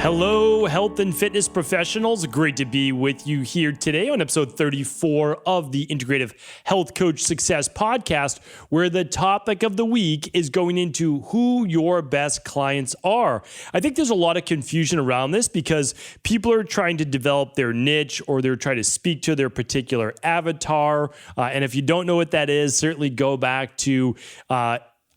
Hello, health and fitness professionals. Great to be with you here today on episode 34 of the Integrative Health Coach Success Podcast, where the topic of the week is going into who your best clients are. I think there's a lot of confusion around this because people are trying to develop their niche or they're trying to speak to their particular avatar. And if you don't know what that is, certainly go back to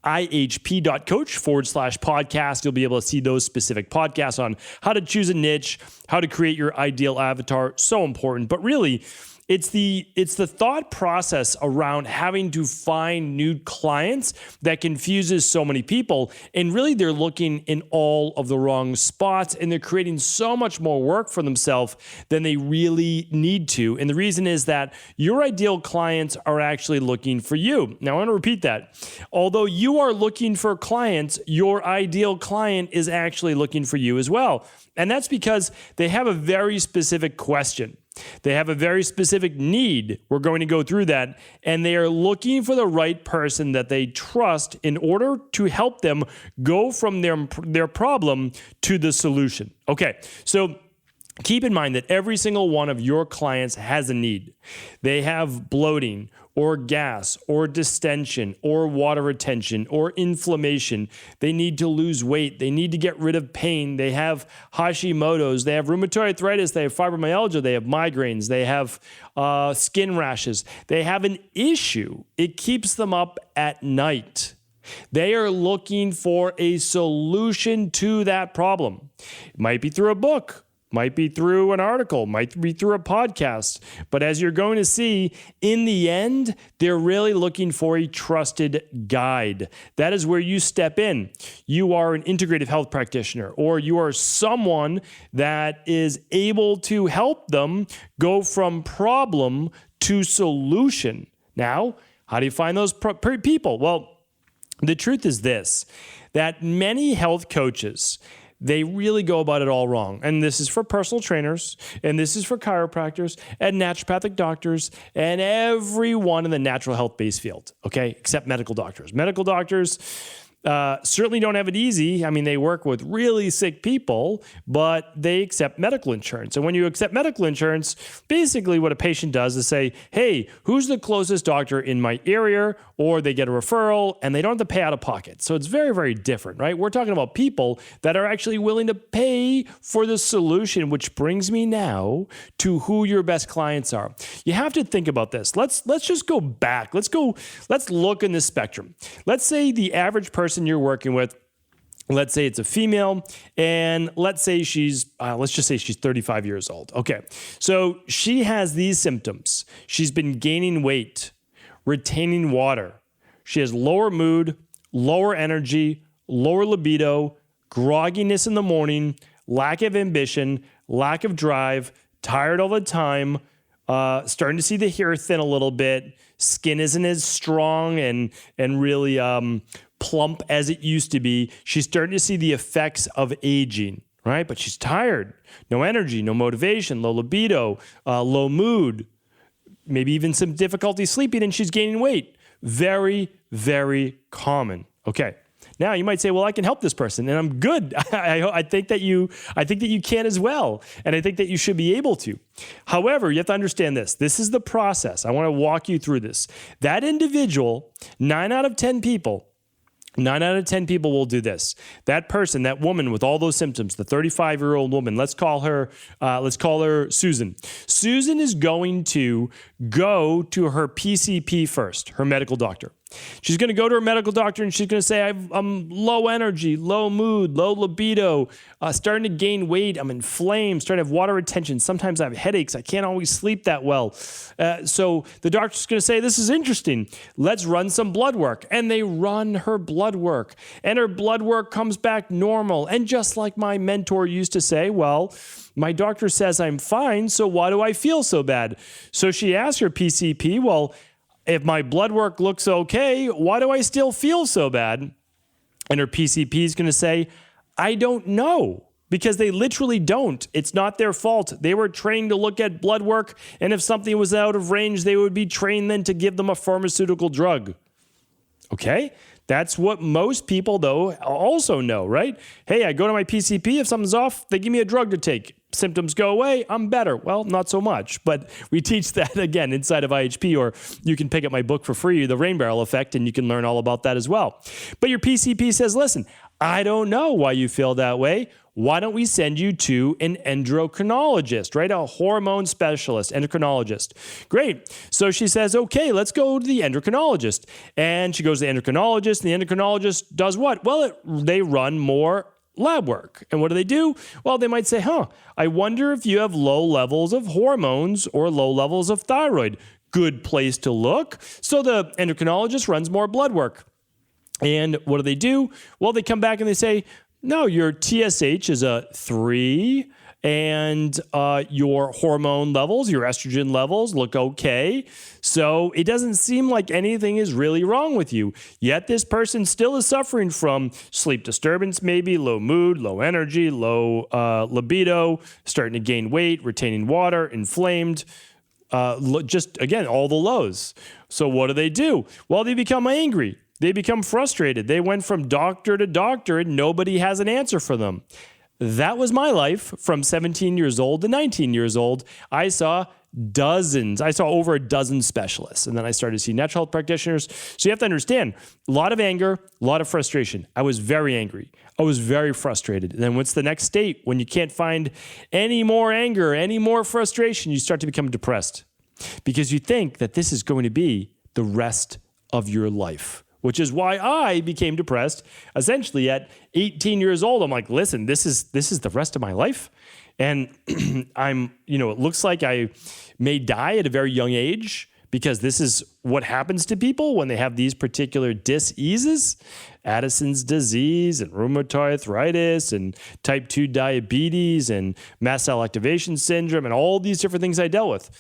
ihp.coach/podcast. You'll be able to see those specific podcasts on how to choose a niche, how to create your ideal avatar. So important. But really, it's the thought process around having to find new clients that confuses so many people. And really, they're looking in all of the wrong spots and they're creating so much more work for themselves than they really need to. And the reason is that your ideal clients are actually looking for you. Now, I want to repeat that. Although you are looking for clients, your ideal client is actually looking for you as well. And that's because they have a very specific question. They have a very specific need. We're going to go through that. And they are looking for the right person that they trust in order to help them go from their problem to the solution. Okay, so keep in mind that every single one of your clients has a need. They have bloating or gas or distension or water retention or inflammation. They need to lose weight. They need to get rid of pain. They have Hashimoto's. They have rheumatoid arthritis. They have fibromyalgia. They have migraines. They have skin rashes. They have an issue. It keeps them up at night. They are looking for a solution to that problem. It might be through a book. Might be through an article, might be through a podcast. But as you're going to see, in the end, they're really looking for a trusted guide. That is where you step in. You are an integrative health practitioner, or you are someone that is able to help them go from problem to solution. Now, how do you find those people? Well, the truth is this, that many health coaches, they really go about it all wrong. And this is for personal trainers, and this is for chiropractors and naturopathic doctors and everyone in the natural health-based field, okay, except medical doctors. Medical doctors certainly don't have it easy. I mean, they work with really sick people, but they accept medical insurance. And when you accept medical insurance, basically what a patient does is say, hey, who's the closest doctor in my area? Or they get a referral and they don't have to pay out of pocket. So it's very, very different, right? We're talking about people that are actually willing to pay for the solution, which brings me now to who your best clients are. You have to think about this. Let's just go back. Let's look in this spectrum. Let's say the average person you're working with, let's say it's a female, and let's say let's just say she's 35 years old. Okay, so she has these symptoms. She's been gaining weight, retaining water. She has lower mood, lower energy, lower libido, grogginess in the morning, lack of ambition, lack of drive, tired all the time, starting to see the hair thin a little bit, skin isn't as strong and really plump as it used to be. She's starting to see the effects of aging, right? But she's tired, no energy, no motivation, low libido, low mood, maybe even some difficulty sleeping, and she's gaining weight. Very, very common. Okay. Now you might say, well, I can help this person, and I'm good. I think that you can as well, and I think that you should be able to. However, you have to understand this. This is the process. I want to walk you through this. That individual, 9 out of 10 people will do this. That person, that woman with all those symptoms, the 35-year-old woman, let's call her Susan. Susan is going to go to her PCP first, her medical doctor. She's going to go to her medical doctor and she's going to say, I'm low energy, low mood, low libido, starting to gain weight. I'm inflamed, starting to have water retention. Sometimes I have headaches. I can't always sleep that well. So the doctor's going to say, this is interesting. Let's run some blood work. And they run her blood work. And her blood work comes back normal. And just like my mentor used to say, well, my doctor says I'm fine, so why do I feel so bad? So she asked her PCP, well, if my blood work looks okay, why do I still feel so bad? And her PCP is going to say, I don't know, because they literally don't. It's not their fault. They were trained to look at blood work, and if something was out of range, they would be trained then to give them a pharmaceutical drug. Okay? That's what most people, though, also know, right? Hey, I go to my PCP. If something's off, they give me a drug to take. Symptoms go away, I'm better. Well, not so much, but we teach that again inside of IHP, or you can pick up my book for free, The Rain Barrel Effect, and you can learn all about that as well. But your PCP says, listen, I don't know why you feel that way. Why don't we send you to an endocrinologist, right? A hormone specialist, endocrinologist. Great. So she says, okay, let's go to the endocrinologist. And she goes to the endocrinologist, and the endocrinologist does what? Well, they run more lab work. And what do? Well, they might say, I wonder if you have low levels of hormones or low levels of thyroid. Good place to look. So the endocrinologist runs more blood work. And what do? Well, they come back and they say, no, your TSH is a 3, and your hormone levels, your estrogen levels look okay. So it doesn't seem like anything is really wrong with you. Yet this person still is suffering from sleep disturbance, maybe low mood, low energy, low libido, starting to gain weight, retaining water, inflamed, just, again, all the lows. So what do? Well, they become angry. They become frustrated. They went from doctor to doctor and nobody has an answer for them. That was my life from 17 years old to 19 years old. I saw over a dozen specialists, and then I started to see natural health practitioners. So you have to understand, a lot of anger, a lot of frustration. I was very angry. I was very frustrated. And then what's the next state? When you can't find any more anger, any more frustration, you start to become depressed because you think that this is going to be the rest of your life, which is why I became depressed essentially at 18 years old. I'm like, listen, this is the rest of my life. And it looks like I may die at a very young age because this is what happens to people when they have these particular diseases, Addison's disease and rheumatoid arthritis and type 2 diabetes and mast cell activation syndrome and all these different things I dealt with.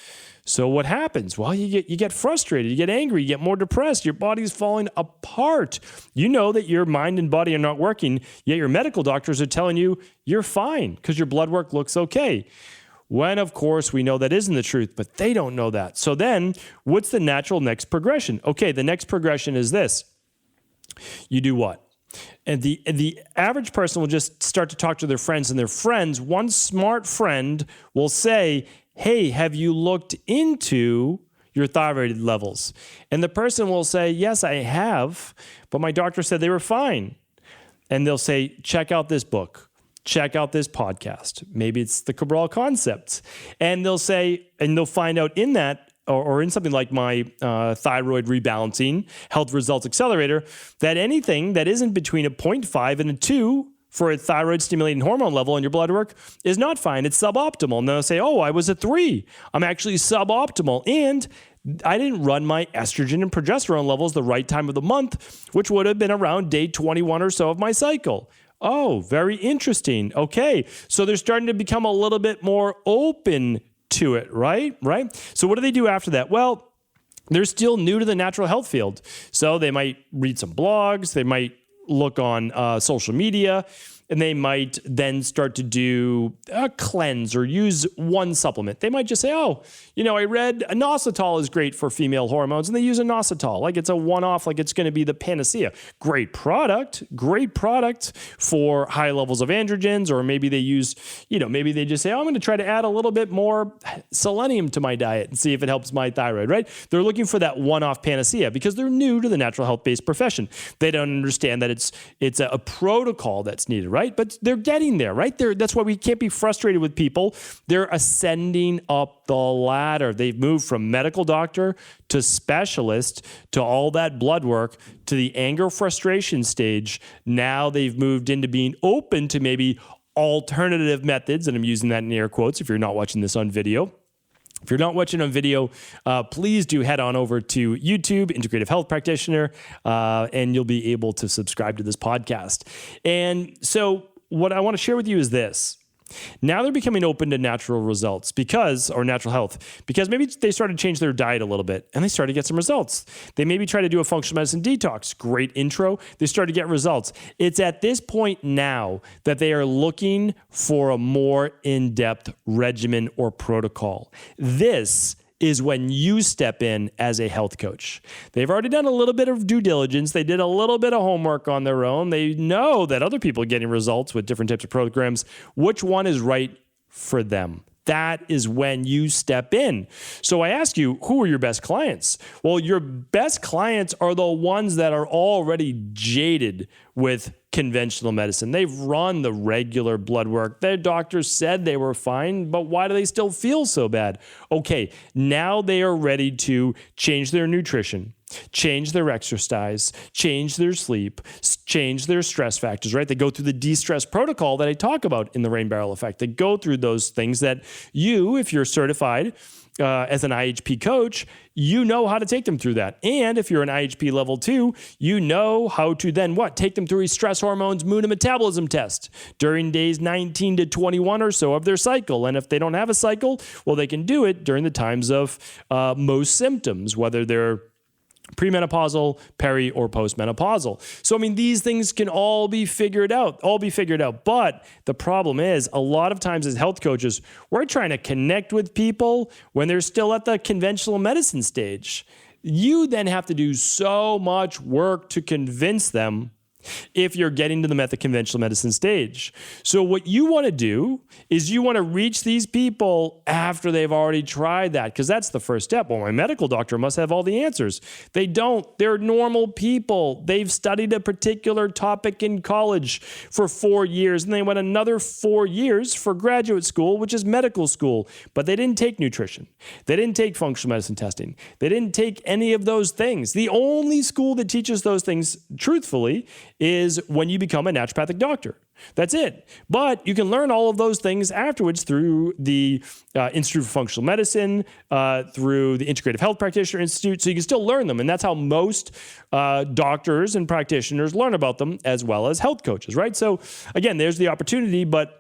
So what happens? Well, you get frustrated, you get angry, you get more depressed, your body's falling apart. You know that your mind and body are not working, yet your medical doctors are telling you you're fine because your blood work looks okay. When, of course, we know that isn't the truth, but they don't know that. So then what's the natural next progression? Okay, the next progression is this. You do what? And the average person will just start to talk to their friends, and their friends, one smart friend will say, hey, have you looked into your thyroid levels? And the person will say, yes, I have, but my doctor said they were fine. And they'll say, check out this book. Check out this podcast. Maybe it's the Cabral concepts. And they'll say, and they'll find out in that, or in something like my thyroid rebalancing health results accelerator, that anything that isn't between a 0.5 and a 2 for a thyroid stimulating hormone level in your blood work is not fine. It's suboptimal. And they'll say, I was a 3. I'm actually suboptimal. And I didn't run my estrogen and progesterone levels the right time of the month, which would have been around day 21 or so of my cycle. Oh, very interesting. Okay. So they're starting to become a little bit more open to it, right? So what do they do after that? Well, they're still new to the natural health field. So they might read some blogs. They might look on social media, and they might then start to do a cleanse or use one supplement. They might just say, I read inositol is great for female hormones, and they use inositol. Like it's a one-off, like it's going to be the panacea. Great product for high levels of androgens, or maybe they use, maybe they just say, I'm going to try to add a little bit more selenium to my diet and see if it helps my thyroid, right? They're looking for that one-off panacea because they're new to the natural health-based profession. They don't understand that it's a protocol that's needed, right? But they're getting there, right? That's why we can't be frustrated with people. They're ascending up the ladder. They've moved from medical doctor to specialist to all that blood work to the anger frustration stage. Now they've moved into being open to maybe alternative methods, and I'm using that in air quotes if you're not watching this on video. If you're not watching on video, please do head on over to YouTube, Integrative Health Practitioner, and you'll be able to subscribe to this podcast. And so what I want to share with you is this. Now they're becoming open to natural results or natural health, because maybe they started to change their diet a little bit and they started to get some results. They maybe try to do a functional medicine detox. Great intro. They started to get results. It's at this point now that they are looking for a more in-depth regimen or protocol. This is when you step in as a health coach. They've already done a little bit of due diligence. They did a little bit of homework on their own. They know that other people are getting results with different types of programs. Which one is right for them? That is when you step in. So I ask you, who are your best clients? Well, your best clients are the ones that are already jaded with conventional medicine. They've run the regular blood work. Their doctors said they were fine, but why do they still feel so bad? Okay, now they are ready to change their nutrition, change their exercise, change their sleep, change their stress factors, right? They go through the de-stress protocol that I talk about in the Rain Barrel Effect. They go through those things that you, if you're certified as an IHP coach, you know how to take them through that. And if you're an IHP level 2, you know how to then what? Take them through a stress hormones, mood, and metabolism test during days 19 to 21 or so of their cycle. And if they don't have a cycle, well, they can do it during the times of most symptoms, whether they're premenopausal, peri, or postmenopausal. So, I mean, these things can all be figured out. But the problem is, a lot of times as health coaches, we're trying to connect with people when they're still at the conventional medicine stage. You then have to do so much work to convince them if you're getting to them at the conventional medicine stage. So what you want to do is you want to reach these people after they've already tried that, because that's the first step. Well, my medical doctor must have all the answers. They don't. They're normal people. They've studied a particular topic in college for 4 years, and they went another 4 years for graduate school, which is medical school. But they didn't take nutrition. They didn't take functional medicine testing. They didn't take any of those things. The only school that teaches those things, truthfully, is when you become a naturopathic doctor. That's it. But you can learn all of those things afterwards through the Institute for Functional Medicine, through the Integrative Health Practitioner Institute. So you can still learn them. And that's how most doctors and practitioners learn about them, as well as health coaches, right? So again, there's the opportunity, but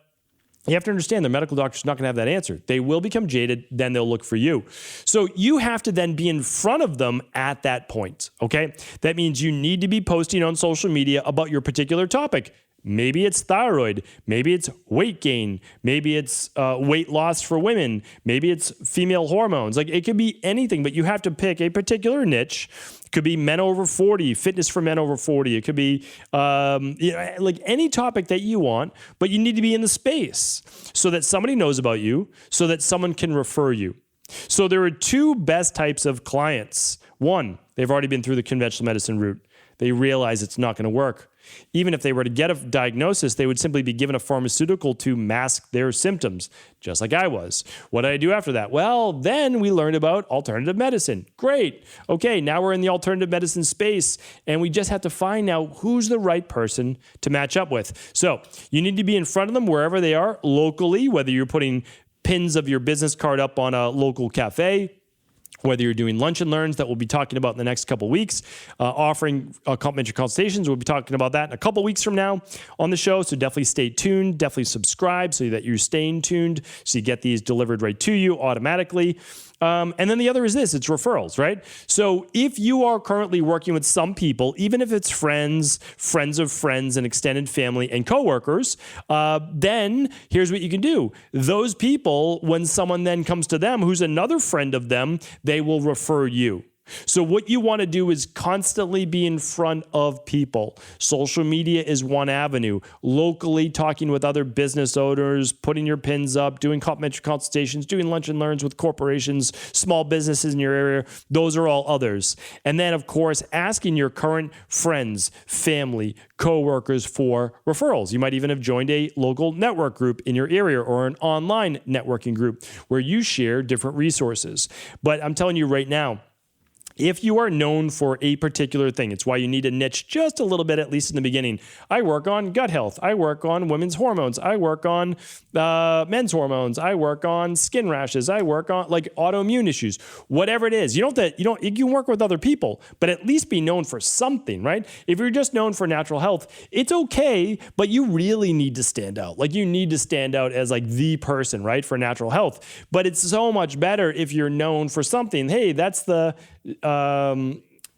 you have to understand the medical doctor's not going to have that answer. They will become jaded, then they'll look for you. So you have to then be in front of them at that point, okay? That means you need to be posting on social media about your particular topic. Maybe it's thyroid, maybe it's weight gain, maybe it's weight loss for women, maybe it's female hormones. Like, it could be anything, but you have to pick a particular niche. It could be men over 40, fitness for men over 40. It could be like any topic that you want, but you need to be in the space so that somebody knows about you, so that someone can refer you. So there are two best types of clients. One, they've already been through the conventional medicine route. They realize it's not going to work. Even if they were to get a diagnosis, they would simply be given a pharmaceutical to mask their symptoms, just like I was. What did I do after that? Well, then we learned about alternative medicine. Great. Okay, now we're in the alternative medicine space, and we just have to find out who's the right person to match up with. So you need to be in front of them wherever they are, locally, whether you're putting pins of your business card up on a local cafe, whether you're doing lunch and learns that we'll be talking about in the next couple of weeks, offering complimentary consultations. We'll be talking about that in a couple of weeks from now on the show. So definitely stay tuned, definitely subscribe so that you're staying tuned so you get these delivered right to you automatically. And then the other is this, it's referrals, right? So if you are currently working with some people, even if it's friends, friends of friends, and extended family and coworkers, then here's what you can do. Those people, when someone then comes to them who's another friend of them, they will refer you. So what you want to do is constantly be in front of people. Social media is one avenue. Locally, talking with other business owners, putting your pins up, doing complimentary consultations, doing lunch and learns with corporations, small businesses in your area. Those are all others. And then, of course, asking your current friends, family, coworkers for referrals. You might even have joined a local network group in your area or an online networking group where you share different resources. But I'm telling you right now, if you are known for a particular thing, it's why you need to niche just a little bit, at least in the beginning. I work on gut health. I work on women's hormones. I work on men's hormones. I work on skin rashes. I work on like autoimmune issues, whatever it is. You can work with other people, but at least be known for something, right? If you're just known for natural health, it's okay, but you really need to stand out. Like, you need to stand out as like the person, right, for natural health. But it's so much better if you're known for something. Hey, that's the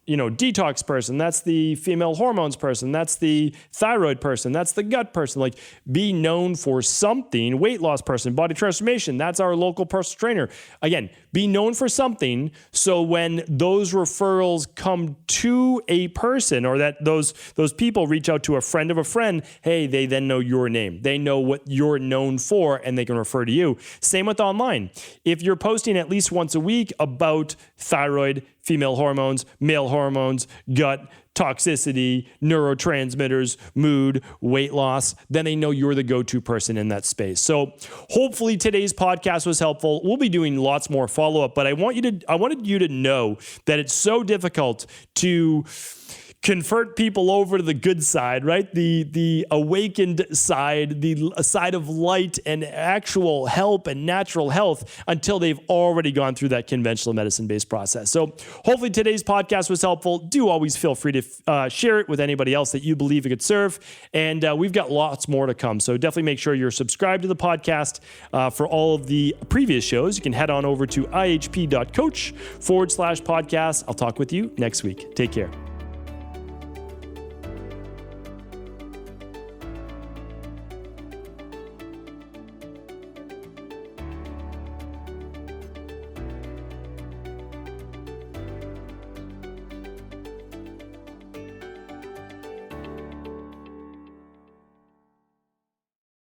detox person. That's the female hormones person. That's the thyroid person. That's the gut person. Like, be known for something. Weight loss person, body transformation. That's our local personal trainer. Again, be known for something. So when those referrals come to a person, or that those people reach out to a friend of a friend, hey, they then know your name. They know what you're known for, and they can refer to you. Same with online. If you're posting at least once a week about thyroid, female hormones, male hormones, gut, toxicity, neurotransmitters, mood, weight loss, then they know you're the go-to person in that space. So hopefully today's podcast was helpful. We'll be doing lots more follow-up, but I wanted you to know that it's so difficult to convert people over to the good side, right? The awakened side, the side of light and actual help and natural health, until they've already gone through that conventional medicine-based process. So hopefully today's podcast was helpful. Do always feel free to share it with anybody else that you believe it could serve. And we've got lots more to come. So definitely make sure you're subscribed to the podcast. For all of the previous shows, you can head on over to ihp.coach/podcast. I'll talk with you next week. Take care.